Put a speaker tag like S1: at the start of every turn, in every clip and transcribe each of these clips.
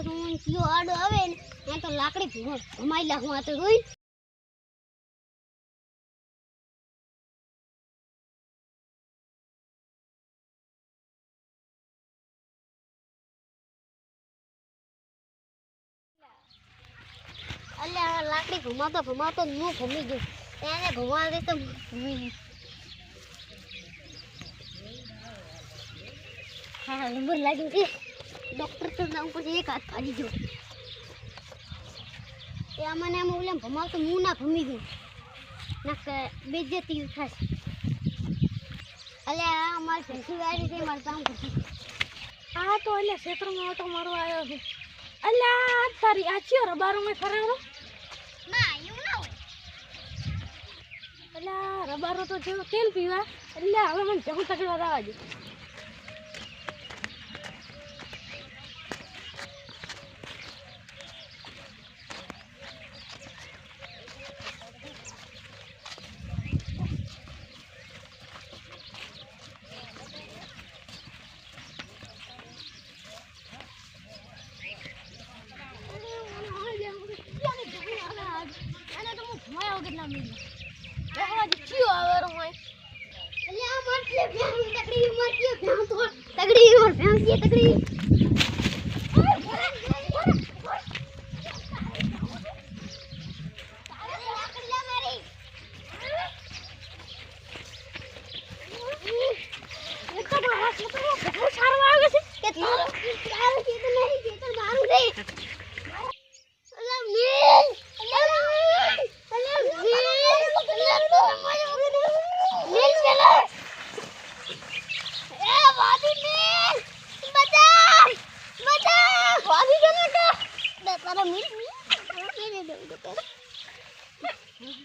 S1: હું કયો આડો આવે ને ત્યાં તો લાકડી ભમાઈ લા હું આ તો રોઈ અલ્યા લાકડી ઘુમાતો ઘુમાતો હું ઘૂમી ગયો એને ઘુમા દે તો ઘૂમી ગઈ હા નંબર લાગ્યો છે ડોક્ટર તો નામ પર એક હાથ ફાડી ગયો એ મને એમ ઓલા ઘુમાવતો હું ના ઘૂમી ગયું ના બેજતી થાય અલ્યા અમારી ભેંસી વાળી છે મારે કામ કરતી
S2: આ તો એટલે ક્ષેત્રમાં ઓટો મારવા આવ્યો છે અલ્યા તારી આચીઓ રબારો મેં કરાવો
S1: ના એવું ના હોય
S2: અલ્યા રબારો તો જેવો તેલ પીવા એટલે હવે મને જવું તકડવા દાવા દે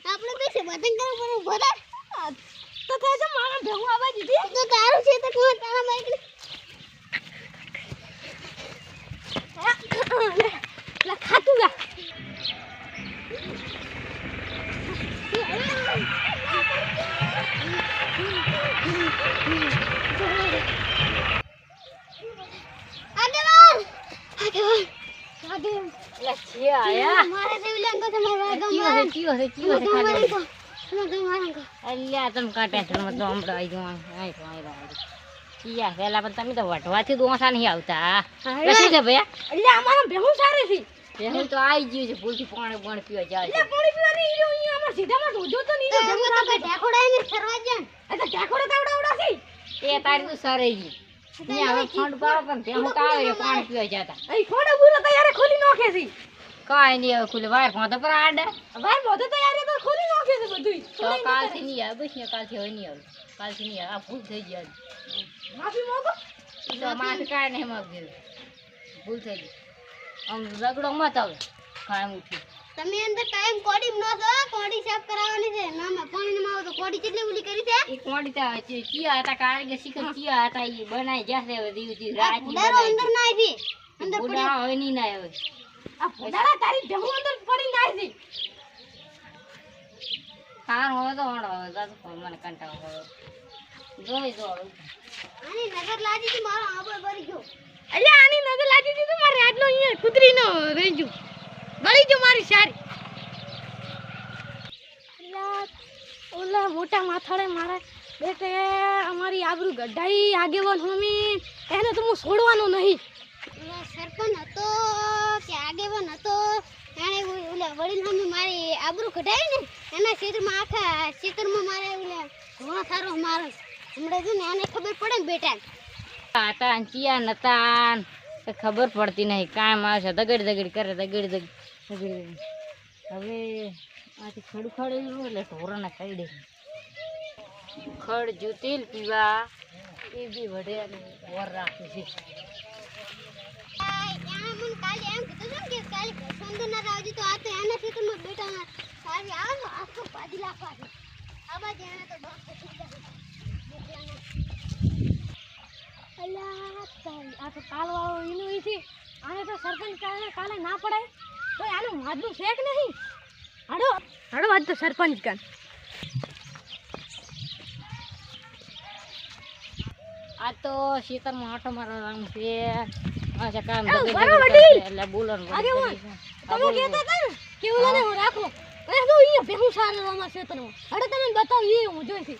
S2: આપણે બેસે વતન કરો પર ઉભા તો થાય મારા ભેગું આવવા દીધી
S1: તો તારું છે તો કોણ તારા બાઈક
S2: લા ખાતું ગા
S1: આયા મારે દેવલા કો તમારા ગામ
S2: કીઓ છે અલ્યા તમ કાટે તો હમણાં આવી ગયો આઈ તો કિયા પેલા પણ તમે તો વટવાથી દોસા નહીં આવતા કશી છે ભયા અલ્યા અમારા ભેહું સારી છે ભેહું તો આવી ગયું છે ભૂલથી પાણી પીવા જાય અલ્યા પાણી પીવા નહીં રહ્યો અહીંયા અમાર સીધામાં ધોજો તો નહીં
S1: ભેહું તો ઢાકોડાઈને સરવા જાન
S2: આ તો ઢાકોડા તાવડા છે એ તારી તો સરે ગઈ અહીંયા હવે ફંડ પાડો પણ ભેહું તો આવે પાણી પીવા જતા અહીં ફોડો બુરો તૈયાર ખોલી નાખે છે કાઈ નહીં હવે ખુલે વાર ફોતો પર આડે વાર મોઢે તૈયાર તો ખોલી નાખે છે બધું તો કાલથી નહીં આવે બસ કાલથી હવે નહીં આવે કાલથી નહીં આવે આ ભૂલ થઈ ગઈ માફી માંગો તો માફી કાઈ નહીં માંગી ભૂલ થઈ ગઈ આમ રગડો મત આવે કામ ઉઠી
S1: તમે અંદર ટાઈમ કોડી નો છો કોડી સાફ કરાવવાની છે ના પાણી માં તો કોડી કેટલી ઉલી કરી છે
S2: એ કોડી તા ચિયા હતા કારગે શીખર ચિયા હતા એ બનાઈ જાશે હવે દીવજી રાત
S1: ની અંદર ના આવી અંદર
S2: પડી હવે નહીં ના આવે આ પોડાળા તારી ભેહું અંદર પડી નાઈ છે કાન હોય તો હોડો દાદુ મને કંટાળો હોય જોઈ જો
S1: આની નજર લાગી હતી મારો આબો ભરી ગયો
S2: અલ્યા આની નજર લાગી હતી તો મારે આટલો અહીંયા કુતરીનો રહી ગયો બળી ગયો મારી સારી અલ્યા ઓલા મોટા માથાડે મારા બેટે અમારી આબરૂ ગઢાઈ આગેવાન હોમી એને તો હું છોડવાનો નહીં
S1: સરપંચ હતો કે આગેવાન હતો એને ઓલા વડીલ હમી મારી આબરૂ કઢાઈ ને એના ક્ષેત્રમાં આખા ક્ષેત્રમાં મારે ઓલા ઘણો સારો મારો હમણાં જો ને આને ખબર પડે ને બેટા
S2: હતા ચિયા નતા ખબર પડતી નહીં કામ આવશે દગડ દગડ કરે દગડ દગડ હવે આથી ખડું ખડેલું એટલે ઢોરાને ખાઈ દે ખડ જો તેલ પીવા એ બી વઢે અને વર રાખે છે
S1: મને કાલે એમ કીધું કે કાલે સંદર ના આવજી તો આ તો એના ક્ષેત્રમાં બેટા સારી આવો આખો પાડી લાખવા છે આ બાજુ એને તો
S2: અલ્યા આ તો કાલવાળો એનું છે આને તો સરપંચ કાલે ના પડાય તો આનું માદનું શેક નહીં હાડો હાડો આજ તો સરપંચ કાન આ તો શીતળમાં આટો મારવાનું છે અચ્છા કામ
S1: આવ,
S2: ધંધો
S1: બરાબર,
S2: કરતા
S1: ડી.
S2: એટલે બોલવાનું બંધ
S1: આગેવાન.
S2: કરી છે.
S1: તમે
S2: બોલ,
S1: કહેતા
S2: બોલ.
S1: હતા ને કે ઓલાને હું રાખો અરે જો અહીંયા ભેહું સારું અમારા ક્ષેત્રમાં અરે તમે બતાવી હું જોઈતી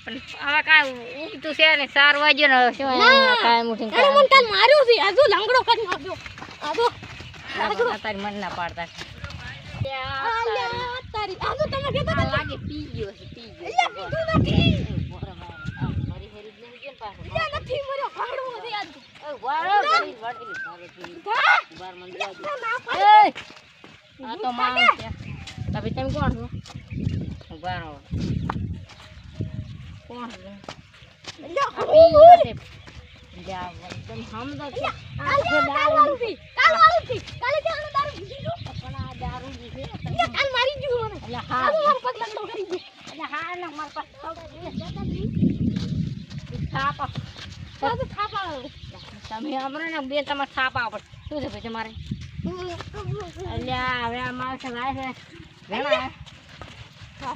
S2: પણ હવે કાંઈ ઉગતું છે ને 4 વાગ્યો ને હવે શું
S1: ના.
S2: કાંઈ ઉઠીને
S1: અરે મને કાલ માર્યો છે આજુ લંગડો કરી નાખ્યો આજુ
S2: તારી મન ના પાડતા
S1: આલ્યા તારી આજુ તમે કહેતા
S2: આ
S1: હતા
S2: લાગે પી ગયો છે પી
S1: અલ્યા
S2: ગયો
S1: પીધું નથી
S2: બરાબર આ મારી હેરી જ નહીં ગયો ને પાછો
S1: અલ્યા નથી મર્યો ભાડવો છે આજુ
S2: ઓય વાળો કરી વાળેલી તારે પી
S1: હા
S2: બાર મન દવા દે
S1: ના
S2: એ
S1: પાડે
S2: આ તો માણસ છે તમે તમે કોણ છો ઉભા રહો કોણ છે
S1: અલ્યા
S2: આ પી ગયો છે જા એકદમ સમજો છે
S1: કાલ વાળું થી કાલે ત્યાં દારૂ પીધી તું
S2: પણ આ દારૂ જ છે
S1: અલ્યા કાલ મારી ગયું મને
S2: એટલે હા
S1: આજુ મારો પગ લંગડો કરી ગયો
S2: એટલે હા ના માર પાસે થાપા
S1: આજુ થાપા
S2: તમે આમરો ને બે તમારે થાપા પડે શું છે ભાઈ તમારે અલ્યા હવે આ માણસ લાય છે વેણા
S1: હા